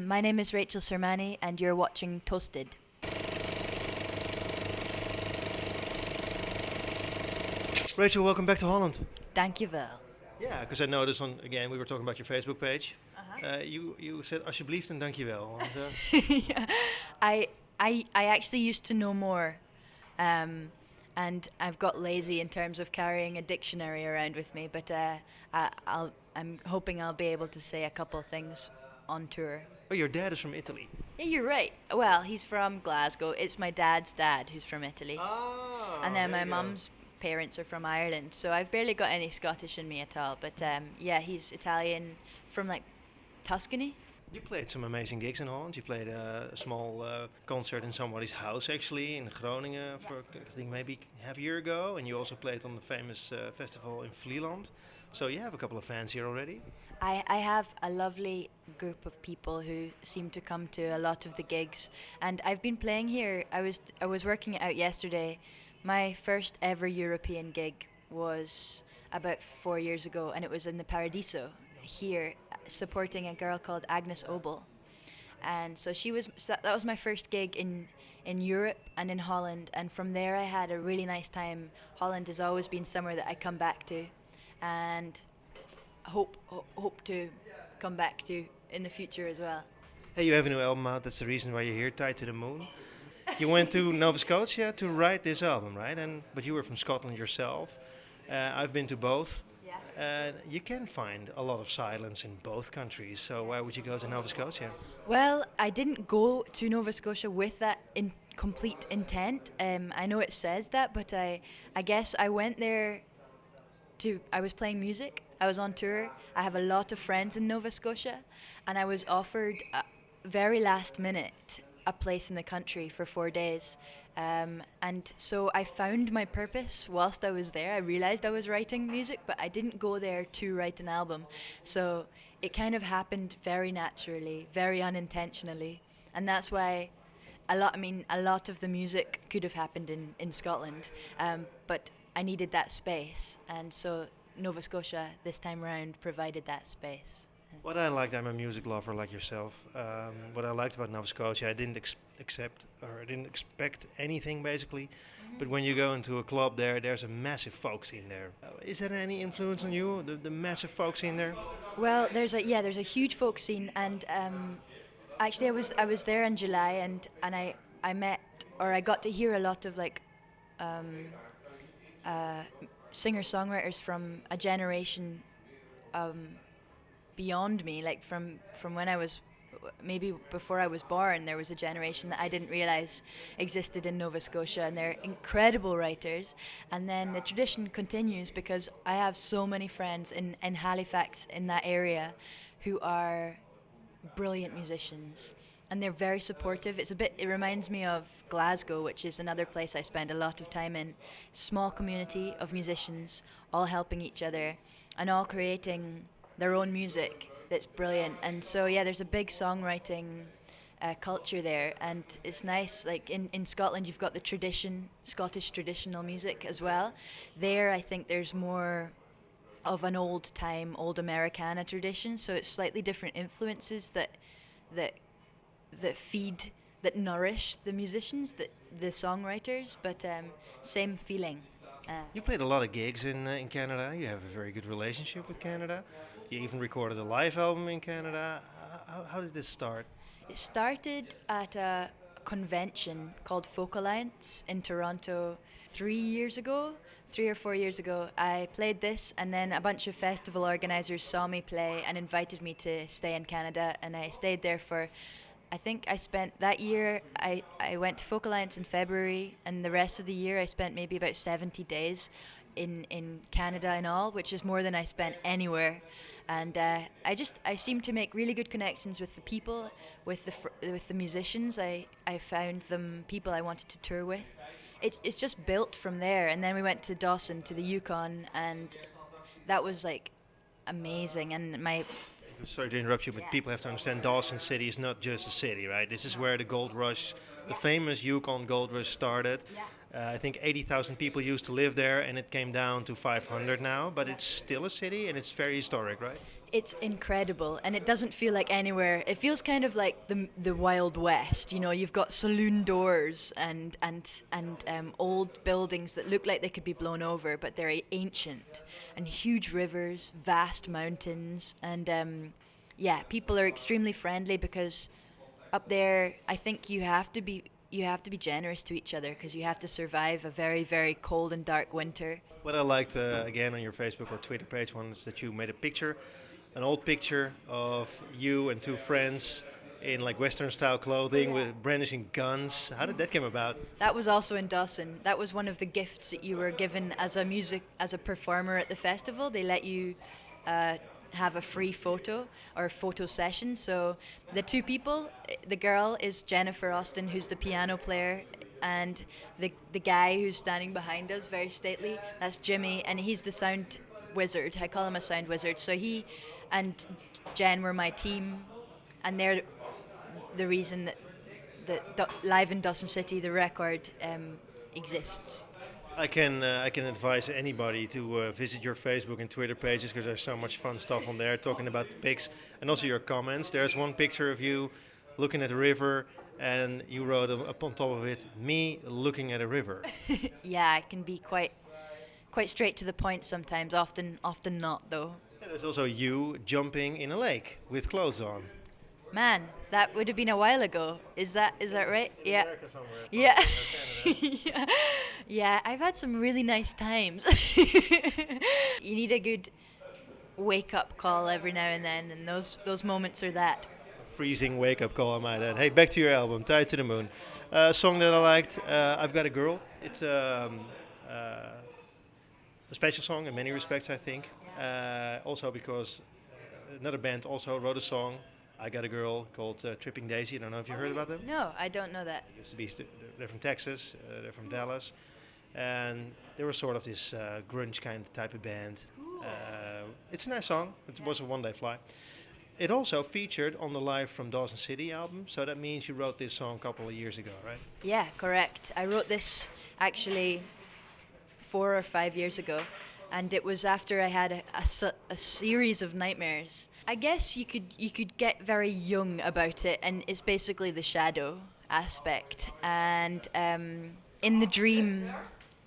My name is Rachel Sermanni, and you're watching Toasted. Rachel, welcome back to Holland. Dankjewel. Yeah, because I noticed again, we were talking about your Facebook page. Uh-huh. You said alsjeblieft en dankjewel. Want, Yeah. I actually used to know more, and I've got lazy in terms of carrying a dictionary around with me. But I'm hoping I'll be able to say a couple things on tour. oh, your dad is from Italy. Yeah, you're right. Well, he's from Glasgow. It's my dad's dad who's from Italy, Oh, and then my mum's parents are from Ireland. So I've barely got any Scottish in me at all. But yeah, he's Italian from like Tuscany. You played some amazing gigs in Holland. You played a small concert in somebody's house, actually, in Groningen, for I think maybe half a year ago. And you also played on the famous festival in Vlieland. So you have a couple of fans here already. I have a lovely group of people who seem to come to a lot of the gigs, and I've been playing here. I was working it out yesterday. My first ever European gig was about 4 years ago, and it was in the Paradiso here, supporting a girl called Agnes Obel. And so that was my first gig in Europe and in Holland, and from there I had a really nice time. Holland has always been somewhere that I come back to, and hope to come back to in the future as well. Hey, you have a new album out. That's the reason why you're here, Tied to the Moon. You went to Nova Scotia to write this album, right? But you were from Scotland yourself. I've been to both. Yeah. You can find a lot of silence in both countries. So why would you go to Nova Scotia? Well, I didn't go to Nova Scotia with that in complete intent. I know it says that, but I guess I went there I was playing music. I was on tour. I have a lot of friends in Nova Scotia, and I was offered very last minute a place in the country for 4 days. And so I found my purpose whilst I was there. I realized I was writing music, but I didn't go there to write an album. So it kind of happened very naturally, very unintentionally. And that's why a lot of the music could have happened in Scotland, but I needed that space. And so Nova Scotia this time around provided that space. What I liked, I'm a music lover like yourself. What I liked about Nova Scotia, I didn't I didn't expect anything basically. Mm-hmm. But when you go into a club there's a massive folk scene there. Is there any influence on you, the massive folk scene there? Well, there's a huge folk scene, and actually I was there in July, and I met, or I got to hear a lot of like singer-songwriters from a generation beyond me, like from when I was, maybe before I was born. There was a generation that I didn't realize existed in Nova Scotia, and they're incredible writers. And then the tradition continues because I have so many friends in Halifax, in that area, who are brilliant musicians, and they're very supportive. It reminds me of Glasgow, which is another place I spend a lot of time in. Small community of musicians, all helping each other and all creating their own music that's brilliant. And so yeah, there's a big songwriting culture there, and it's nice. Like in Scotland, you've got the Scottish traditional music as well. There, I think there's more of an old Americana tradition, so it's slightly different influences that feed, that nourish the musicians, the songwriters, but same feeling. You played a lot of gigs in Canada. You have a very good relationship with Canada. You even recorded a live album in Canada. How did this start? It started at a convention called Folk Alliance in Toronto 3 or 4 years ago. I played this, and then a bunch of festival organizers saw me play and invited me to stay in Canada, and I stayed there for, I think I spent that year, I went to Folk Alliance in February, and the rest of the year I spent maybe about 70 days in Canada in all, which is more than I spent anywhere. And I seem to make really good connections with the people, with the musicians. I found them people I wanted to tour with. It's just built from there. And then we went to Dawson, to the Yukon, and that was like amazing. And Sorry to interrupt you, but people have to understand Dawson City is not just a city, right? This is where the gold rush, the famous Yukon gold rush started. I think 80,000 people used to live there, and it came down to 500 now, but it's still a city, and it's very historic, right? It's incredible, and it doesn't feel like anywhere. It feels kind of like the Wild West. You know, you've got saloon doors and old buildings that look like they could be blown over, but they're ancient, and huge rivers, vast mountains, and yeah, people are extremely friendly because up there, I think you have to be generous to each other because you have to survive a very, very cold and dark winter. What I liked again on your Facebook or Twitter page was that you made a picture, an old picture of you and two friends in like Western style clothing with brandishing guns. How did that come about? That was also in Dawson. That was one of the gifts that you were given as a performer at the festival. They let you have a free photo or photo session. So the two people, the girl is Jennifer Austin, who's the piano player, and the guy who's standing behind us, very stately, that's Jimmy, and he's the sound wizard. I call him a sound wizard. So he and Jen were my team, and they're the reason that Live in Dawson City, the record, exists. I can advise anybody to visit your Facebook and Twitter pages because there's so much fun stuff on there, talking about the pics and also your comments. There's one picture of you looking at a river, and you wrote up on top of it, "Me looking at a river." Yeah, I can be quite straight to the point sometimes. Often not though. And there's also you jumping in a lake with clothes on. Man, that would have been a while ago. Is that right? In Yeah. America somewhere, Yeah. Canada. Yeah. Yeah, I've had some really nice times. You need a good wake-up call every now and then, and those moments are that. Freezing wake-up call, I might add. Hey, back to your album, Tied to the Moon. A song that I liked, I've Got a Girl. It's a special song in many respects, I think. Also because another band also wrote a song, I Got a Girl, called Tripping Daisy. I don't know if you heard about them. No, I don't know that. Used to be, they're from Texas, they're from Dallas. And they were sort of this grunge kind of type of band. It's a nice song. It was a one-day fly. It also featured on the Live from Dawson City album, so that means you wrote this song a couple of years ago, right? Yeah, correct. I wrote this actually 4 or 5 years ago, and it was after I had a series of nightmares. I guess you could get very young about it, and it's basically the shadow aspect. And in the dream,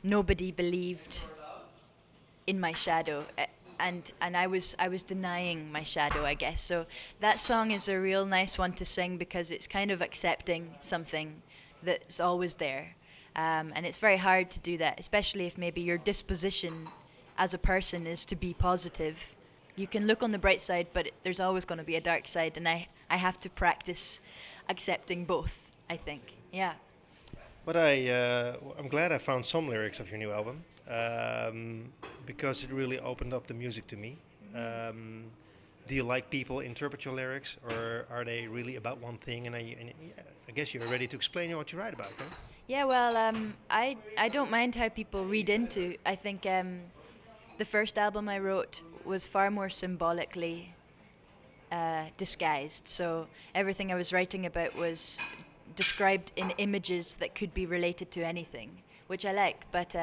nobody believed in my shadow. And I was denying my shadow, I guess. So that song is a real nice one to sing because it's kind of accepting something that's always there. And it's very hard to do that, especially if maybe your disposition as a person is to be positive. You can look on the bright side, but there's always going to be a dark side, and I have to practice accepting both, I think. Yeah. But I'm glad I found some lyrics of your new album. Because it really opened up the music to me. Do you like people interpret your lyrics, or are they really about one thing? And I guess you're ready to explain what you write about, huh? Yeah, well, I don't mind how people read into. I think the first album I wrote was far more symbolically disguised. So everything I was writing about was described in images that could be related to anything, which I like. But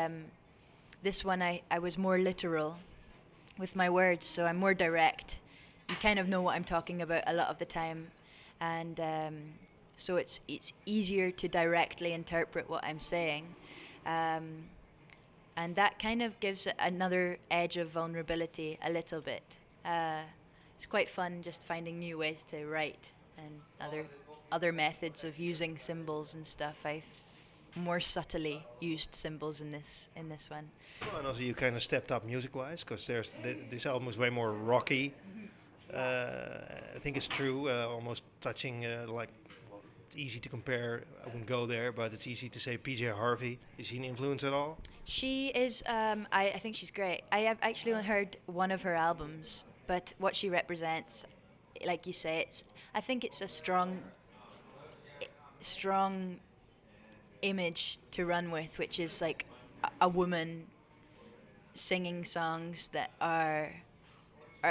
this one I was more literal with my words, so I'm more direct. You kind of know what I'm talking about a lot of the time, and so it's easier to directly interpret what I'm saying, and that kind of gives it another edge of vulnerability a little bit. It's quite fun just finding new ways to write and other methods of using symbols and stuff. I've more subtly used symbols in this one. Well, and also you kind of stepped up music-wise, because this album is way more rocky. I think it's true, almost touching well, it's easy to compare. I wouldn't go there, but it's easy to say PJ Harvey. Is she an influence at all? She is. I think she's great. I have actually only heard one of her albums, but what she represents, like you say, I think it's a strong image to run with, which is like a woman singing songs that are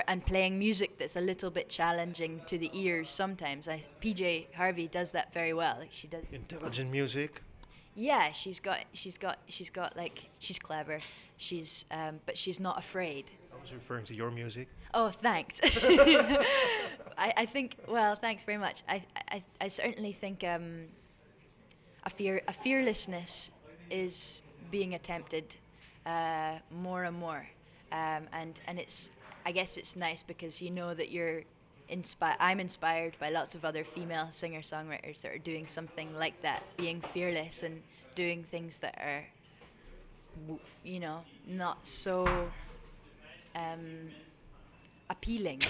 and playing music that's a little bit challenging to the ears sometimes. PJ Harvey does that very well. Like she does intelligent music. Yeah, she's got like, she's clever. She's but she's not afraid. was referring to your music. Oh, thanks. I think, well, thanks very much. I certainly think a fearlessness is being attempted more and more. And it's, I guess it's nice because you know that I'm inspired by lots of other female singer-songwriters that are doing something like that, being fearless and doing things that are, not so appealing.